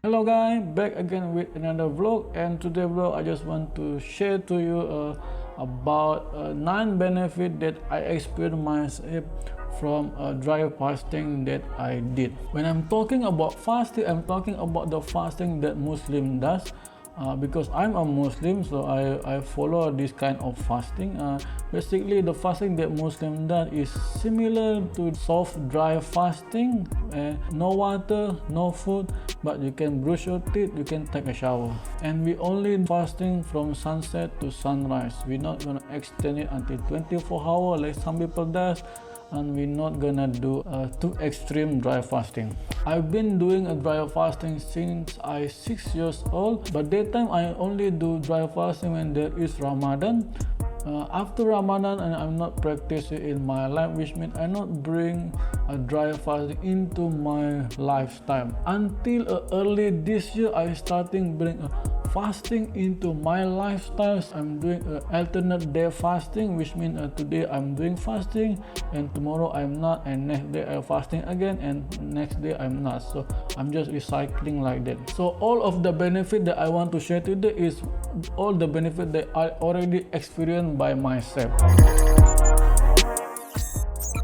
Hello guys, back again with another vlog, and today vlog I just want to share to you about 9 benefits that I experienced myself from dry fasting that I did. When I'm talking about fasting, I'm talking about the fasting that Muslim does. Because I'm a Muslim, so I follow this kind of fasting. Basically, the fasting that Muslim does is similar to soft dry fasting. No water, no food, but you can brush your teeth, you can take a shower. And we only fasting from sunset to sunrise. We're not gonna extend it until 24 hours like some people does. And we're not gonna do too extreme dry fasting. I've been doing a dry fasting since I 6 years old, but that time I only do dry fasting when there is Ramadan. After Ramadan, and I'm not practicing in my life, which means I not bring a dry fasting into my lifestyle. Until early this year, I starting bring a fasting into my lifestyle. I'm doing alternate day fasting, which means today I'm doing fasting and tomorrow I'm not, and next day I'm fasting again, and next day I'm not. So I'm just recycling like that. So all of the benefit that I want to share today is all the benefit that I already experienced by myself.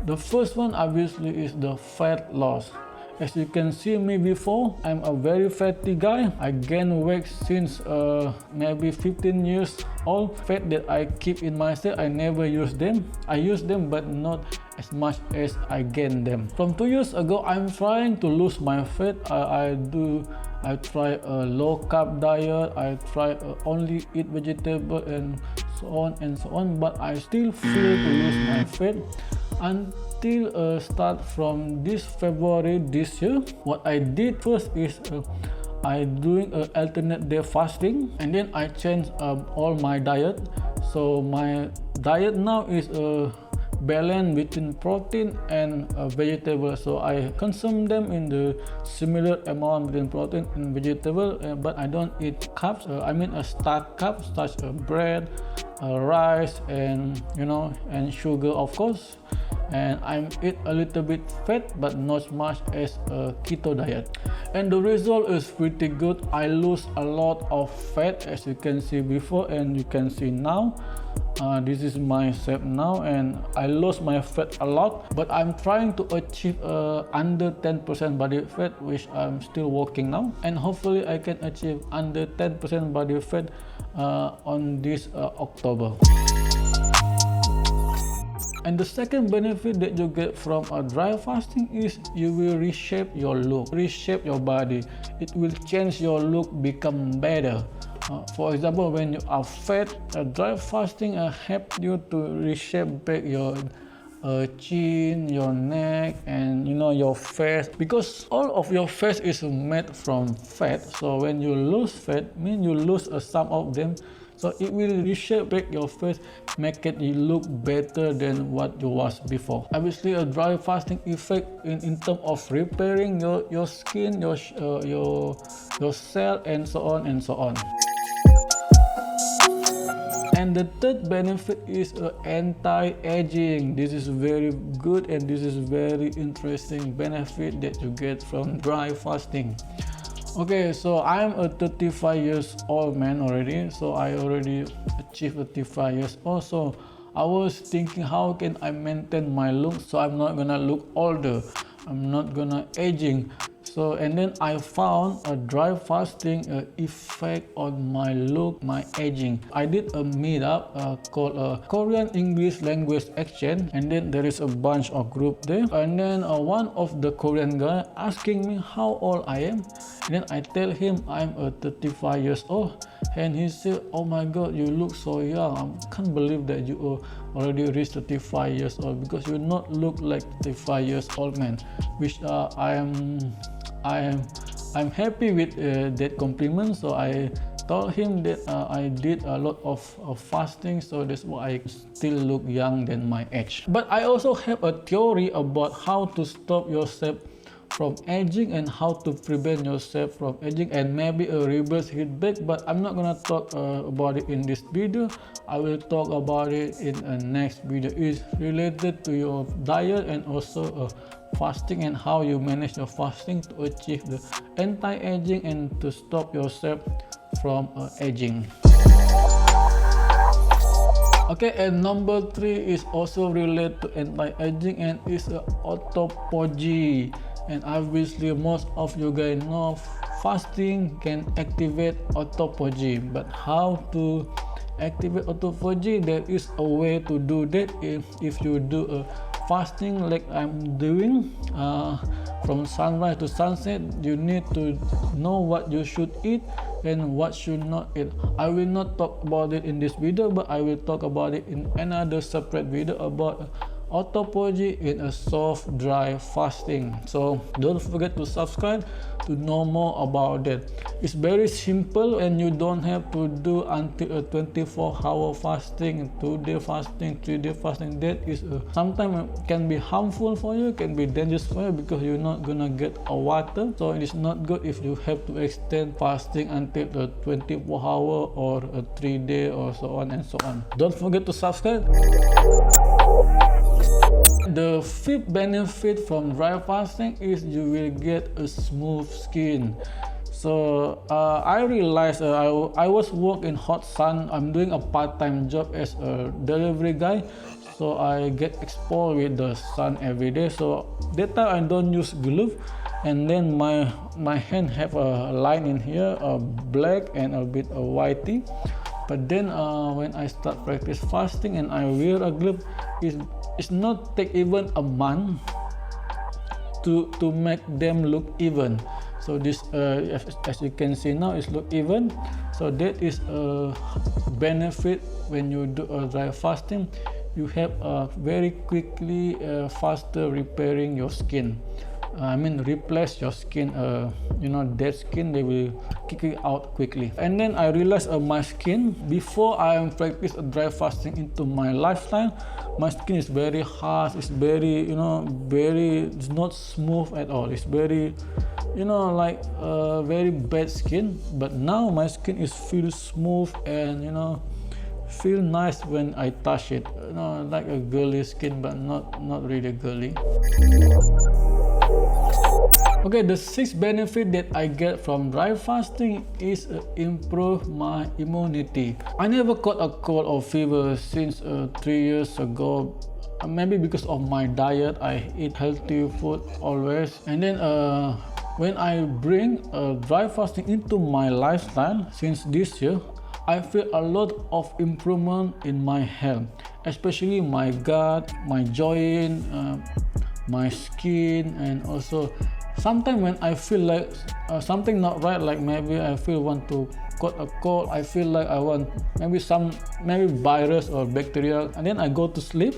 The first one obviously is the fat loss. As you can see me before, I'm a very fatty guy. I gain weight since maybe 15 years old. Fat that I keep in myself, I never use them. I use them but not as much as I gain them. From 2 years ago, I'm trying to lose my fat. I try a low carb diet. I try only eat vegetable and so on, but I still feel to lose my fat. Until start from this February this year, what I did first is I doing alternate day fasting, and then I changed all my diet. So my diet now is balance between protein and vegetable. So I consume them in the similar amount between protein and vegetable, but I don't eat carbs. I mean starch carbs such as bread, rice, and and sugar, of course. And I eat a little bit fat but not much as a keto diet, and the result is pretty good. I lose a lot of fat, as you can see before and you can see now. This is myself now, and I lost my fat a lot, but I'm trying to achieve under 10% body fat, which I'm still working now, and hopefully I can achieve under 10% body fat on this October. And the second benefit that you get from a dry fasting is you will reshape your look, reshape your body. It will change your look, become better. For example, when you are fat, dry fasting help you to reshape back your chin, your neck, and your face, because all of your face is made from fat. So when you lose fat, mean you lose some of them. So it will reshape back your face, make it you look better than what you was before. Obviously, a dry fasting effect in terms of repairing your skin, your cell, and so on and so on. And the third benefit is anti-aging. This is very good, and this is very interesting benefit that you get from dry fasting. Okay, so I'm a 35 years old man already, so I already achieved 35 years old. So I was thinking, how can I maintain my look so I'm not gonna look older, I'm not gonna aging. So, and then I found a dry fasting effect on my look, my aging. I did a meetup called Korean English Language Exchange, and then there is a bunch of group there. And then one of the Korean guy asking me how old I am, and then I tell him I'm 35 years old, and he said, "Oh my God, you look so young. I can't believe that you already reached 35 years old, because you not look like 35 years old man," which I'm happy with that compliment. So I told him that I did a lot of fasting, so that's why I still look young than my age. But I also have a theory about how to stop yourself from aging and how to prevent yourself from aging, and maybe a reverse heat back, but I'm not gonna talk about it in this video. I will talk about it in a next video. It's related to your diet and also fasting and how you manage your fasting to achieve the anti-aging and to stop yourself from aging. Okay, and number 3 is also related to anti-aging and is autophagy. And obviously most of you guys know fasting can activate autophagy, but how to activate autophagy? There is a way to do that. If you do a fasting like I'm doing from sunrise to sunset, you need to know what you should eat and what should not eat. I will not talk about it in this video, but I will talk about it in another separate video about autophagy in a soft dry fasting. So don't forget to subscribe to know more about that. It's very simple and you don't have to do until a 24-hour fasting, 2-day fasting, 3-day fasting. That is sometimes can be harmful for you, can be dangerous for you because you're not gonna get a water. So it is not good if you have to extend fasting until the 24-hour or a 3-day or so on and so on. Don't forget to subscribe. The 5th benefit from dry fasting is you will get a smooth skin. So I realized I was working in hot sun. I'm doing a part-time job as a delivery guy, so I get exposed with the sun every day. So that time I don't use glove, and then my hand have a line in here, black and a bit of whitey. But then when I start practice fasting and I wear a glove, it's not take even a month to make them look even. So this as you can see now, it's look even. So that is a benefit when you do a dry fasting. You have very quickly faster repairing your skin. I mean replace your skin, dead skin, they will kick it out quickly. And then I realized my skin, before I practice a dry fasting into my lifestyle, my skin is very harsh, it's very, it's not smooth at all. It's very, like very bad skin. But now my skin is feel smooth and, feel nice when I touch it. Like a girly skin, but not really girly. Okay, the 6th benefit that I get from dry fasting is improve my immunity. I never caught a cold or fever since 3 years ago. Maybe because of my diet, I eat healthy food always. And then when I bring dry fasting into my lifestyle since this year, I feel a lot of improvement in my health, especially my gut, my joint, my skin, and also sometimes when I feel like something not right, like maybe I feel want to caught a cold, I feel like I want maybe virus or bacteria, and then I go to sleep,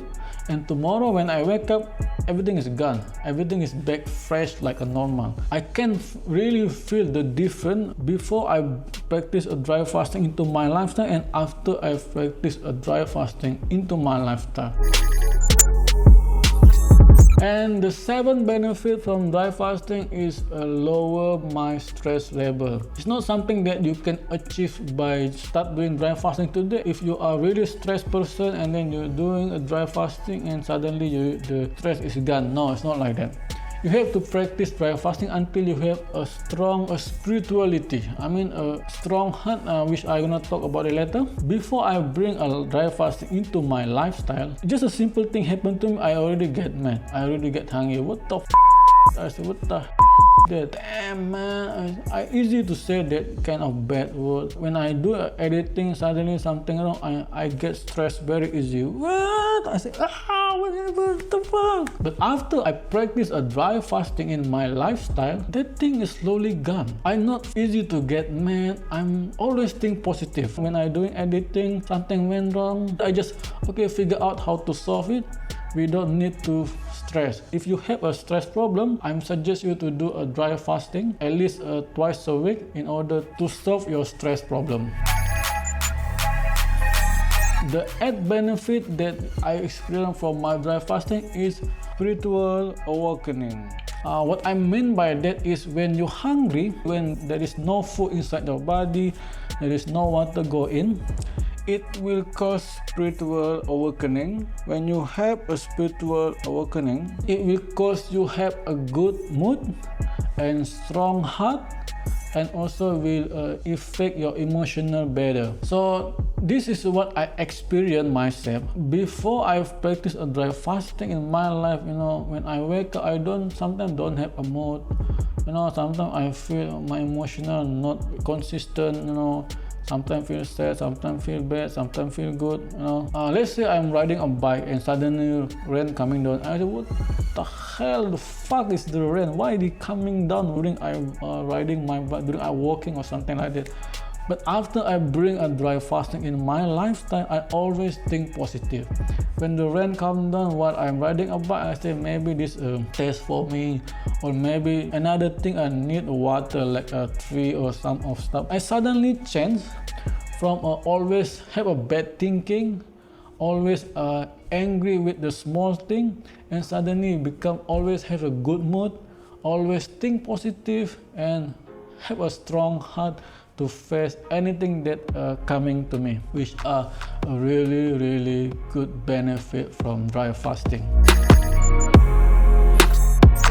and tomorrow when I wake up, everything is gone, everything is back fresh like a normal. I can really feel the difference before I practice a dry fasting into my lifestyle and after I practice a dry fasting into my lifestyle. And the 7th benefit from dry fasting is lower my stress level. It's not something that you can achieve by start doing dry fasting today. If you are really stressed person and then you're doing a dry fasting and suddenly the stress is gone. No, it's not like that. You have to practice dry fasting until you have a strong spirituality. I mean a strong heart, which I'm gonna talk about it later. Before I bring a dry fasting into my lifestyle, just a simple thing happened to me. I already get mad. I already get hungry. What the f? I said, what the that? Damn man, I easy to say that kind of bad word. When I do editing, suddenly something wrong, I get stressed very easy. What? I say, whatever the fuck. But after I practice a dry fasting in my lifestyle, that thing is slowly gone. I'm not easy to get mad. I'm always think positive. When I doing editing, something went wrong, I just figure out how to solve it. We don't need to stress. If you have a stress problem, I suggest you to do a dry fasting at least twice a week in order to solve your stress problem. The 8th benefit that I experienced from my dry fasting is spiritual awakening. What I mean by that is when you're hungry, when there is no food inside your body, there is no water go in, it will cause spiritual awakening. When you have a spiritual awakening, it will cause you have a good mood and strong heart, and also will affect your emotional better. So this is what I experienced myself. Before I've practiced a dry fasting in my life, when I wake up, I sometimes don't have a mood. Sometimes I feel my emotional not consistent. Sometimes feel sad, sometimes feel bad, sometimes feel good. Let's say I'm riding a bike and suddenly rain coming down. I say, what the hell? The fuck is the rain? Why is it coming down during I'm riding my bike, during I'm walking or something like that? But after I bring a dry fasting in my lifestyle, I always think positive. When the rain comes down while I'm riding a bike, I say maybe this test for me, or maybe another thing I need water like a tree or some of stuff. I suddenly change from always have a bad thinking, always angry with the small thing, and suddenly become always have a good mood, always think positive, and have a strong heart to face anything that coming to me, which are a really good benefit from dry fasting.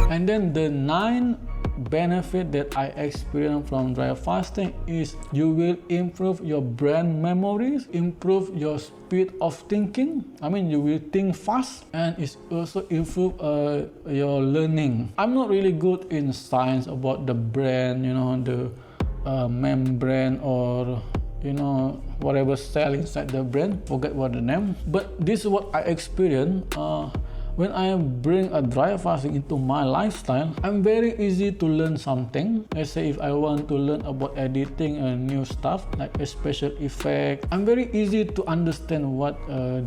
And then the 9 benefit that I experienced from dry fasting is you will improve your brain memories, improve your speed of thinking. You will think fast, and it's also improve your learning. I'm not really good in science about the brain, the membrane or whatever cell inside the brain, forget what the name, but this is what I experienced when I bring a dry fasting into my lifestyle. I'm very easy to learn something. Let's say if I want to learn about editing new stuff like a special effect, I'm very easy to understand what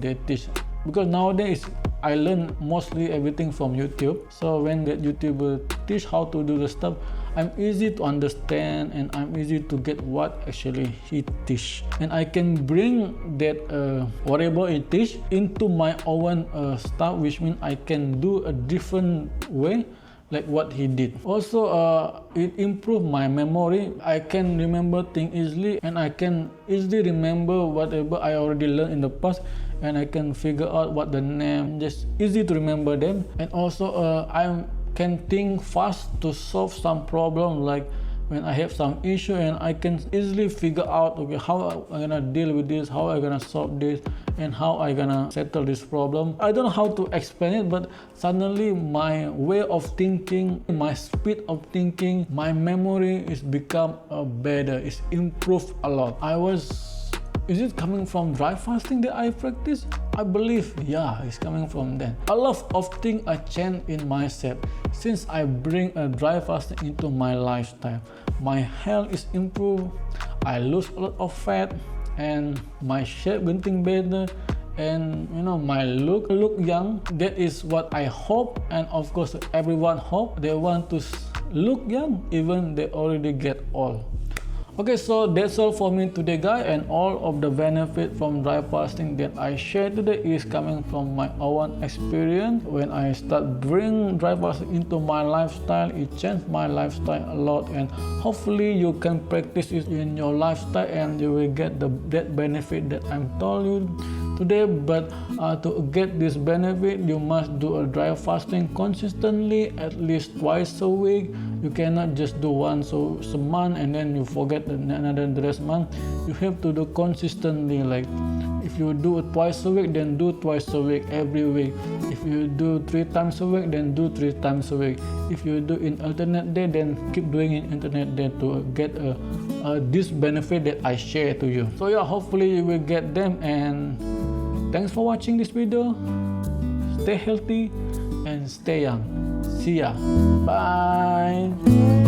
they teach, because nowadays I learn mostly everything from YouTube. So when that YouTuber teach how to do the stuff, I'm easy to understand, and I'm easy to get what actually he teach, and I can bring that whatever he teach into my own stuff, which means I can do a different way like what he did. Also it improved my memory. I can remember things easily, and I can easily remember whatever I already learned in the past, and I can figure out what the name, just easy to remember them. And also I can think fast to solve some problem, like when I have some issue, and I can easily figure out, okay, how I'm gonna deal with this, how I'm gonna solve this, and how I'm gonna settle this problem. I don't know how to explain it, but suddenly my way of thinking, my speed of thinking, my memory is become better, it's improved a lot. Is it coming from dry fasting that I practice? I believe, yeah, it's coming from that. A lot of things I change in myself since I bring a dry fasting into my lifestyle. My health is improved, I lose a lot of fat, and my shape getting better, and my look young. That is what I hope, and of course everyone hope. They want to look young even they already get old. Okay, so that's all for me today, guys, and all of the benefit from dry fasting that I share today is coming from my own experience. When I start bring dry fasting into my lifestyle, it changed my lifestyle a lot, and hopefully you can practice it in your lifestyle and you will get that benefit that I'm told you today. But to get this benefit, you must do a dry fasting consistently, at least twice a week. You cannot just do once a month and then you forget another the rest month. You have to do consistently. Like if you do it twice a week, then do twice a week every week. If you do 3 times a week, then do 3 times a week. If you do in alternate day, then keep doing it alternate day to get this benefit that I share to you. So yeah, hopefully you will get them, and thanks for watching this video. Stay healthy and stay young. See ya. Bye.